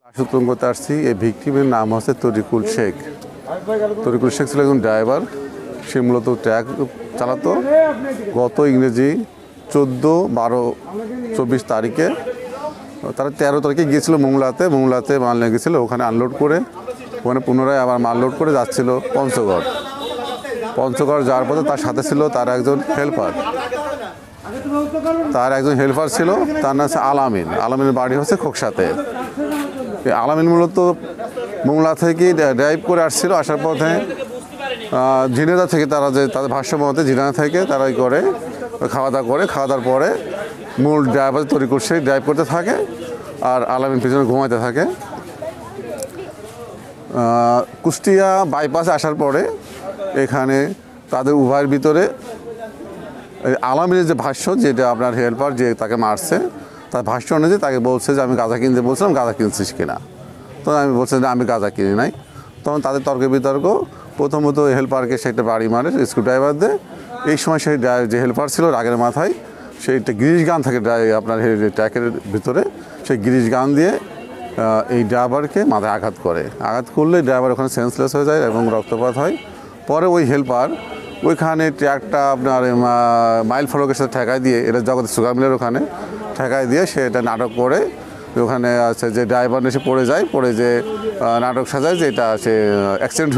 আশুতোষ করতে আসছি। এই ভিকটিমের নাম হচ্ছে তরিকুল শেখ। তরিকুল শেখ ছিল একজন ড্রাইভার। সে মূলত ট্রাক চালাতো। গত ইংরেজি 14/12/24 তারিখে, তারা 13 তারিখে গিয়েছিল মোংলাতে মাল নিয়ে গেছিলো। ওখানে আনলোড করে ওখানে পুনরায় আবার মাল লোড করে যাচ্ছিল পঞ্চগড় যাওয়ার পথে তার সাথে ছিল তার একজন হেল্পার। ছিল, তার নাম হচ্ছে আলামিনের বাড়ি হচ্ছে খোকসাতে। আলামিন মূলত মোংলা থেকে ড্রাইভ করে আসছিল। আসার পথে ঝিনেদা থেকে তাদের ভাষ্য মতে ঝিনেদা থেকে তারা খাওয়া দাওয়ার পরে মূল ড্রাইভার তরিকুল শেখ ড্রাইভ করতে থাকে আর আলামিন পিছনে ঘুমাইতে থাকে। কুষ্টিয়া বাইপাসে আসার পরে এখানে তাদের উভয়ের ভিতরে আলামিনের যে ভাষ্য, যেটা আপনার হেল্পার যে তাকে মারছে, তার ভাষ্য অনুযায়ী তাকে বলছে যে আমি গাঁজা কিনতে বলছিলাম, গাঁজা কিনছিস কিনা। তখন আমি বলছি যে আমি গাঁজা কিনি নাই। তখন তাদের বিতর্ক। প্রথমত হেল্পারকে সে একটা বাড়ি মারে স্ক্রুড্রাইভার দিয়ে। এই সময় সেই যে হেল্পার ছিল রাগের মাথায় সেইটা গিরিশ গান থাকে আপনার ট্র্যাকের ভিতরে, সেই গিরিশ গান দিয়ে এই ড্রাইভারকে মাথায় আঘাত করলে ড্রাইভার ওখানে সেন্সলেস হয়ে যায় এবং রক্তপাত হয়। পরে ওই হেল্পার ওইখানে ট্র্যাকটা আপনার মাইল ফলকের সাথে ঠেকায় দিয়ে, এটা জগতের সুগার মিলের ওখানে ঠেকায় দিয়ে সে এটা নাটক করে ওখানে আছে যে ড্রাইভার এসে পড়ে যে নাটক সাজায় যে এটা সে অ্যাক্সিডেন্ট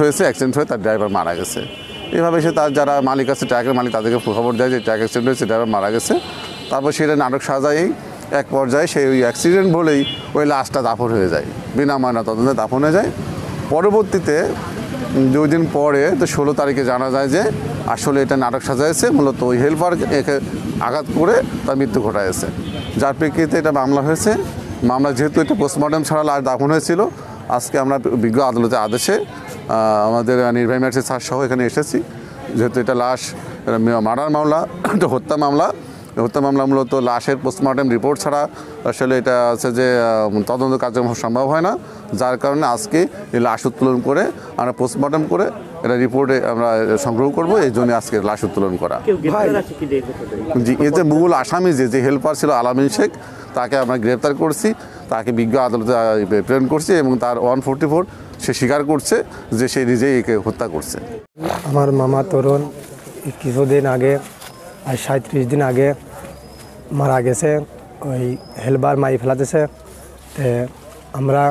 হয়ে তার ড্রাইভার মারা গেছে। এইভাবে সে তার যারা মালিক আছে, ট্র্যাকের মালিক, তাদেরকে খবর দেয় যে ট্র্যাক অ্যাক্সিডেন্ট হয়েছে, ড্রাইভার মারা গেছে। তারপর সেটা নাটক সাজাই এক পর্যায়ে সেই ওই অ্যাক্সিডেন্ট বলেই ওই লাশটা দাফন হয়ে যায়, বিনা ময়না তদন্তে দাফন হয়ে যায়। পরবর্তীতে 2 দিন পরে তো 16 তারিখে জানা যায় যে আসলে এটা নাটক সাজাইছে, মূলত ওই হেল্পার একে আঘাত করে তার মৃত্যু ঘটাইছে। যার প্রেক্ষিতে এটা মামলা হয়েছে। মামলা যেহেতু এটা পোস্টমর্টম ছাড়া লাশ দাফন হয়েছিল, আজকে আমরা বিজ্ঞ আদালতের আদেশে আমাদের নির্বাহী ম্যাজিস্ট্রেট স্যার সহ এখানে এসেছি। যেহেতু এটা লাশ মার্ডার মামলা, এটা হত্যা মামলা মূলত লাশের পোস্টমর্টম রিপোর্ট ছাড়া আসলে এটা আছে যে তদন্ত কার্যক্রম সম্ভব হয় না। যার কারণে আজকে এই লাশ উত্তোলন করে আমরা পোস্টমর্টম করে এটা রিপোর্টে আমরা সংগ্রহ করব। এই জন্য আজকে লাশ উত্তোলন করা। জি, এতে মূল আসামি যে হেল্পার ছিল আলামিন শেখ, তাকে আমরা গ্রেপ্তার করছি, তাকে বিজ্ঞ আদালতে প্রেরণ করছি এবং তার 144 সে স্বীকার করছে যে সে নিজেই একে হত্যা করছে। আমার মামা তরুণ কিছুদিন আগে, আর 37 দিন আগে মারা গেছে। ওই হেলবার মারি ফেলাতেছে। আমরা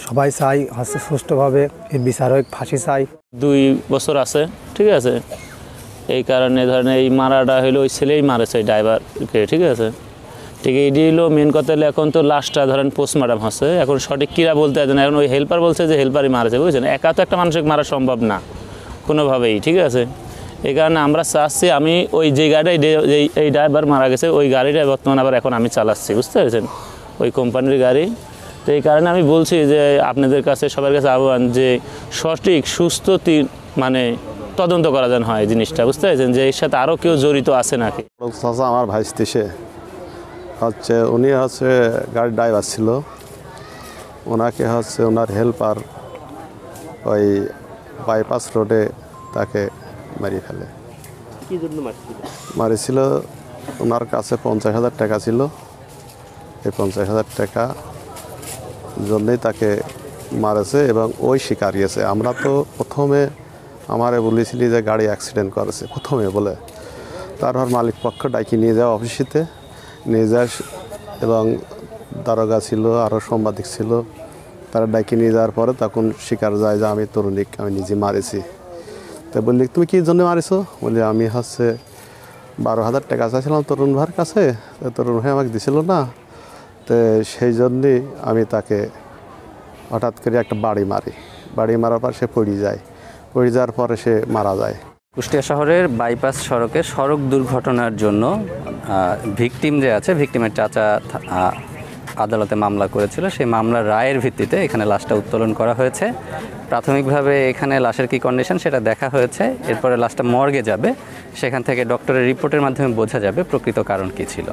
সবাই চাই সুষ্ঠুভাবে এর বিচারক ফাঁসি চাই। 2 বছর আছে, ঠিক আছে। এই কারণে ধরেন এই মারাটা হলো ওই ছেলেই মারেছে ওই ড্রাইভারকে, ঠিক আছে। ঠিক এটি হলো মেন কথা। হলো এখন তো লাশটা ধরেন পোস্টমর্টম হচ্ছে, এখন সঠিক কিরা বলতে হয় না। এখন ওই হেল্পার বলছে যে হেল্পারই মারেছে, বুঝছেন। একা তো একটা মানুষকে মারা সম্ভব না কোনোভাবেই, ঠিক আছে। এই কারণে আমরা চাচ্ছি, আমি ওই যে গাড়িটাই এই ড্রাইভার মারা গেছে ওই গাড়িটাই বর্তমানে আবার এখন আমি চালাচ্ছি, বুঝতে পেরেছেন, ওই কোম্পানির গাড়ি। তো এই কারণে আমি বলছি যে আপনাদের কাছে সবার কাছে আহ্বান যে সঠিক সুস্থ মানে তদন্ত করা যেন হয় জিনিসটা, বুঝতে পেরেছেন, যে এর সাথে আরও কেউ জড়িত আছে নাকি। আমার ভাইস্তি সে উনি গাড়ির ড্রাইভার ছিল। ওনাকে ওনার হেল্পার ওই বাইপাস রোডে তাকে মারি ফেলে। মারিছিল ওনার কাছে 50,000 টাকা ছিল। এই 50,000 টাকা জন্যই তাকে মারেছে এবং ওই শিকার গেছে। আমরা তো প্রথমে আমারে বলেছিলি যে গাড়ি অ্যাক্সিডেন্ট করেছে প্রথমে বলে, তারপর মালিক পক্ষ ডাকি নিয়ে যাওয়া অফিসিতে নিয়ে যায় এবং দারোগা ছিল, আরও সাংবাদিক ছিল, তারা ডাকি নিয়ে যাওয়ার পরে তখন শিকার যায় যে আমি তরুণীকে আমি নিজে মারেছি। তো বললি তুমি কী জন্য মারিছো? বলি আমি 12,000 টাকা চাইছিলাম তরুণ ভাইয়ের কাছে, তরুণ ভাই আমাকে দিছিল না, তো সেই জন্যই আমি তাকে হঠাৎ করে একটা বাড়ি মারার পর সে পড়ে যাওয়ার পরে সে মারা যায়। কুষ্টিয়া শহরের বাইপাস সড়কে সড়ক দুর্ঘটনার জন্য ভিকটিম যে আছে, ভিকটিমের চাচা আদালতে মামলা করেছিল। সেই মামলার রায়ের ভিত্তিতে এখানে লাশটা উত্তোলন করা হয়েছে। প্রাথমিকভাবে এখানে লাশের কী কন্ডিশন সেটা দেখা হয়েছে। এরপরে লাশটা মর্গে যাবে, সেখান থেকে ডক্টরের রিপোর্টের মাধ্যমে বোঝা যাবে প্রকৃত কারণ কী ছিল।